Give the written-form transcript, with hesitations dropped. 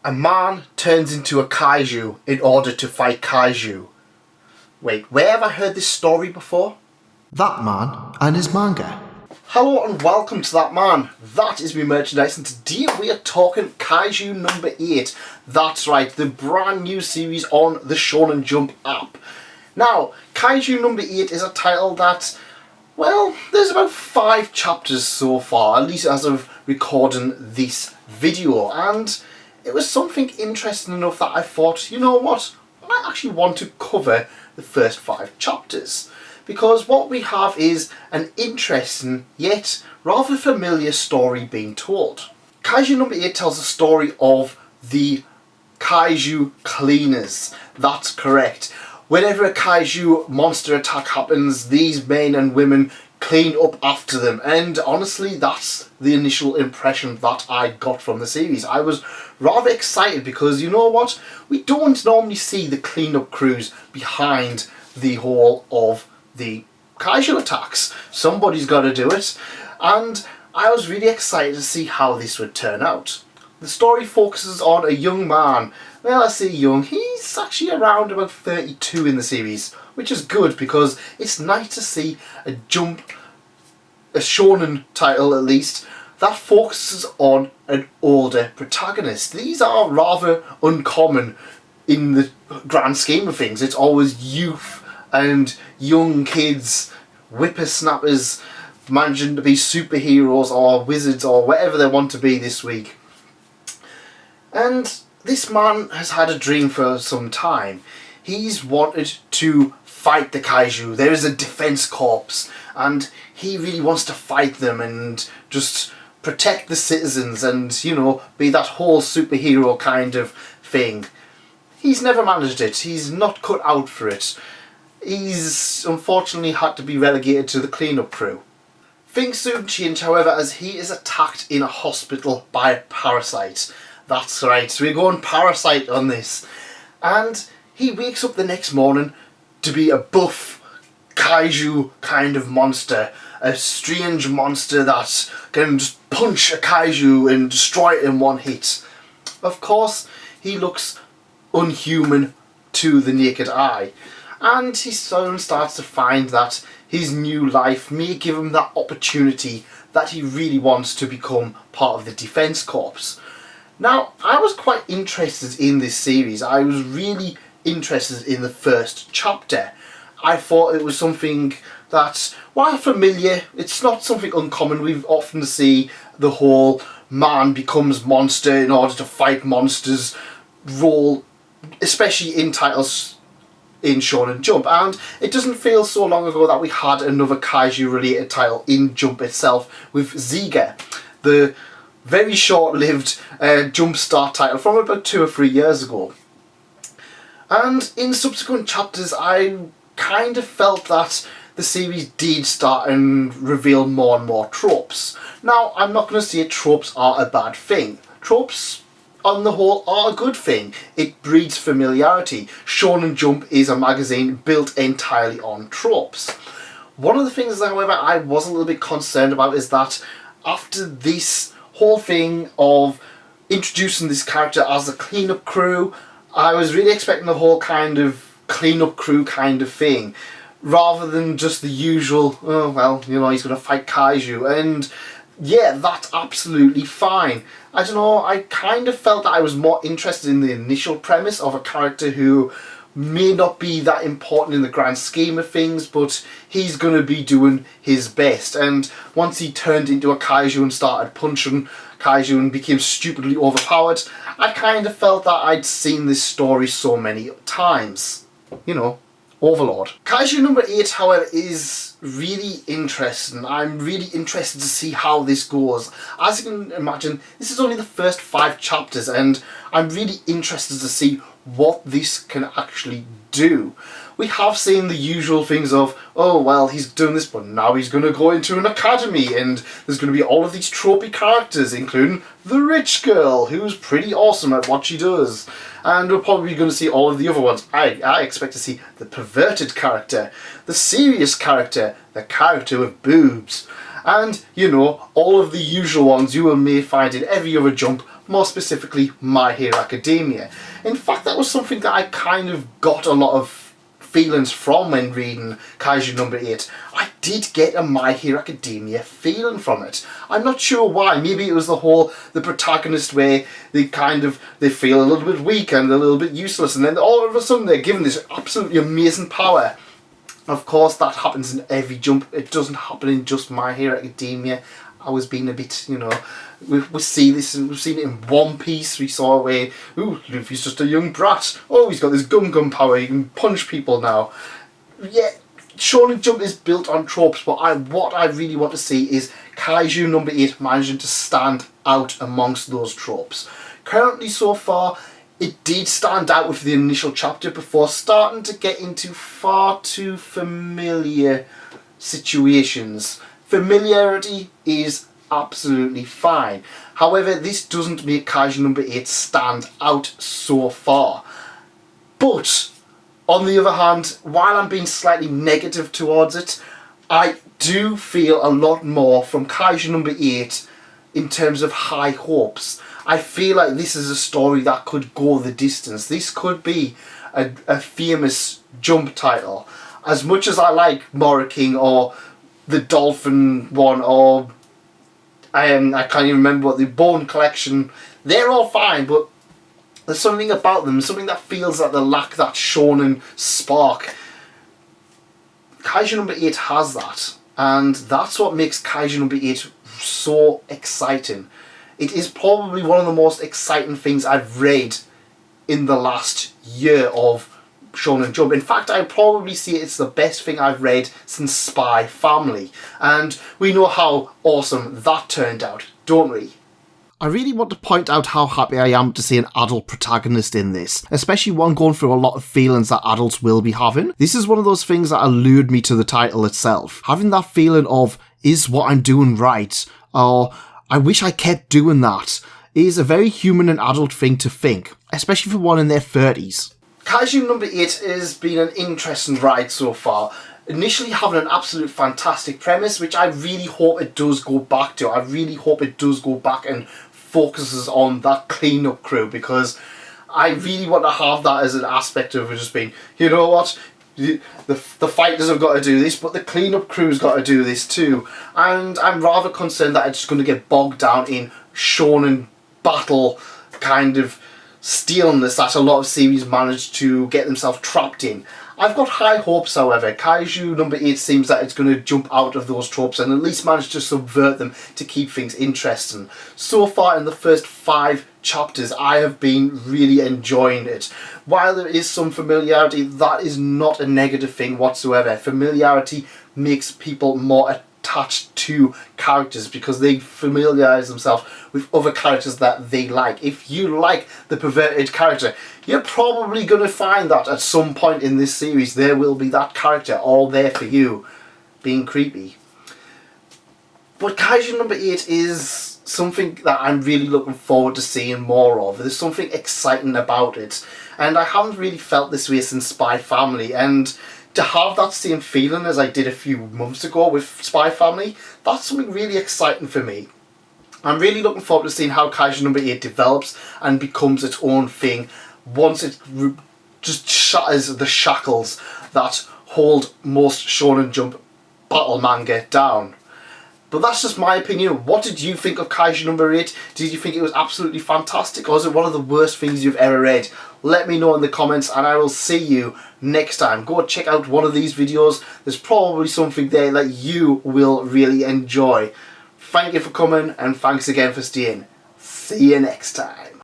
A man turns into a kaiju in order to fight kaiju. Wait, where have I heard this story before? That Man and His Manga. Hello and welcome to That Man. That is my merchandise, and today we are talking Kaiju number 8. That's right, the brand new series on the Shonen Jump app. Now, Kaiju number 8 is a title that, well, there's about 5 chapters so far, at least as of recording this video, and it was something interesting enough that I thought, you know what, I actually want to cover the first 5 chapters. Because what we have is an interesting yet rather familiar story being told. Kaiju number 8 tells the story of the Kaiju Cleaners. That's correct. Whenever a Kaiju monster attack happens, these men and women clean up after them, and honestly that's the initial impression that I got from the series. I was rather excited because, you know what, we don't normally see the cleanup crews behind the whole of the Kaiju attacks. Somebody's got to do it, and I was really excited to see how this would turn out. The story focuses on a young man. Well, I say young, he's actually around about 32 in the series, which is good because it's nice to see a shonen title at least, that focuses on an older protagonist. These are rather uncommon in the grand scheme of things. It's always youth and young kids, whippersnappers, managing to be superheroes or wizards or whatever they want to be this week. And this man has had a dream for some time. He's wanted to fight the kaiju. There is a defense corps and he really wants to fight them and just protect the citizens and, you know, be that whole superhero kind of thing. He's never managed it. He's not cut out for it. He's unfortunately had to be relegated to the cleanup crew. Things soon change, however, as he is attacked in a hospital by a parasite. That's right, so we're going parasite on this. And he wakes up the next morning to be a buff kaiju kind of monster. A strange monster that can just punch a kaiju and destroy it in one hit. Of course, he looks unhuman to the naked eye. And he soon starts to find that his new life may give him that opportunity that he really wants to become part of the Defense Corps. Now, I was quite interested in this series. I was really interested in the first chapter. I thought it was something that, while familiar, it's not something uncommon. We often see the whole man becomes monster in order to fight monsters role, especially in titles in Shonen Jump, and it doesn't feel so long ago that we had another kaiju related title in Jump itself with Ziga, the very short-lived Jumpstart title from about 2 or 3 years ago. And in subsequent chapters I kind of felt that the series did start and reveal more and more tropes. Now, I'm not going to say tropes are a bad thing. Tropes on the whole are a good thing. It breeds familiarity. Shonen Jump is a magazine built entirely on tropes. One of the things, however, I was a little bit concerned about is that after this whole thing of introducing this character as a cleanup crew, I was really expecting the whole kind of cleanup crew kind of thing, rather than just the usual, oh well, you know, he's going to fight kaiju, and yeah, that's absolutely fine. I don't know, I kind of felt that I was more interested in the initial premise of a character who may not be that important in the grand scheme of things, but he's going to be doing his best. And once he turned into a kaiju and started punching kaiju and became stupidly overpowered, I kind of felt that I'd seen this story so many times. You know, Overlord. Kaiju number 8, however, is really interesting. I'm really interested to see how this goes. As you can imagine, this is only the first 5 chapters, and I'm really interested to see what this can actually do. We have seen the usual things of, oh well, he's doing this, but now he's going to go into an academy and there's going to be all of these tropey characters, including the rich girl, who's pretty awesome at what she does. And we're probably going to see all of the other ones. I expect to see the perverted character, the serious character, the character with boobs. And, you know, all of the usual ones you may find in every other Jump, more specifically My Hero Academia. In fact, that was something that I kind of got a lot of feelings from when reading Kaiju No.8. I did get a My Hero Academia feeling from it. I'm not sure why. Maybe it was the protagonist where they feel a little bit weak and a little bit useless, and then all of a sudden they're given this absolutely amazing power. Of course, that happens in every Jump. It doesn't happen in just My Hero Academia. I was being a bit, you know, we see this, and we've seen it in One Piece. We saw where, ooh, Luffy's just a young brat. Oh, he's got this gun power. He can punch people now. Yeah, Shonen Jump is built on tropes, but what I really want to see is Kaiju No.8 managing to stand out amongst those tropes. Currently, so far, it did stand out with the initial chapter before starting to get into far too familiar situations. Familiarity is absolutely fine. However, this doesn't make Kaiju No.8 stand out so far. But, on the other hand, while I'm being slightly negative towards it, I do feel a lot more from Kaiju No.8 in terms of high hopes. I feel like this is a story that could go the distance. This could be a famous Jump title. As much as I like King or the Dolphin one, or I can't even remember what the Bone Collection, they're all fine, but there's something about them, something that feels like they lack that shonen spark. Kaiju No.8 has that, and that's what makes Kaiju No.8 so exciting. It is probably one of the most exciting things I've read in the last year of Shonen Jump. In fact, I probably see it's the best thing I've read since Spy Family. And we know how awesome that turned out, don't we? I really want to point out how happy I am to see an adult protagonist in this, especially one going through a lot of feelings that adults will be having. This is one of those things that allured me to the title itself. Having that feeling of, is what I'm doing right? Or, I wish I kept doing that, is a very human and adult thing to think, especially for one in their 30s. Kaiju No.8 has been an interesting ride so far. Initially having an absolute fantastic premise, which I really hope it does go back to. I really hope it does go back and focuses on that cleanup crew, because I really want to have that as an aspect of it, just being, you know what, the fighters have got to do this, but the cleanup crew's got to do this too. And I'm rather concerned that it's just going to get bogged down in shonen battle kind of staleness that a lot of series manage to get themselves trapped in. I've got high hopes, however. Kaiju No.8 seems that it's going to jump out of those tropes and at least manage to subvert them to keep things interesting. So far in the first 5 chapters, I have been really enjoying it. While there is some familiarity, that is not a negative thing whatsoever. Familiarity makes people more attached to characters because they familiarise themselves with other characters that they like. If you like the perverted character, you're probably going to find that at some point in this series there will be that character all there for you, being creepy. But Kaiju No.8 is something that I'm really looking forward to seeing more of. There's something exciting about it, and I haven't really felt this way since Spy Family, and to have that same feeling as I did a few months ago with Spy Family, that's something really exciting for me. I'm really looking forward to seeing how Kaiju No.8 develops and becomes its own thing once it just shatters the shackles that hold most Shonen Jump battle manga down. But that's just my opinion. What did you think of Kaiju No.8? Did you think it was absolutely fantastic, or is it one of the worst things you've ever read? Let me know in the comments, and I will see you next time. Go check out one of these videos. There's probably something there that you will really enjoy. Thank you for coming, and thanks again for staying. See you next time.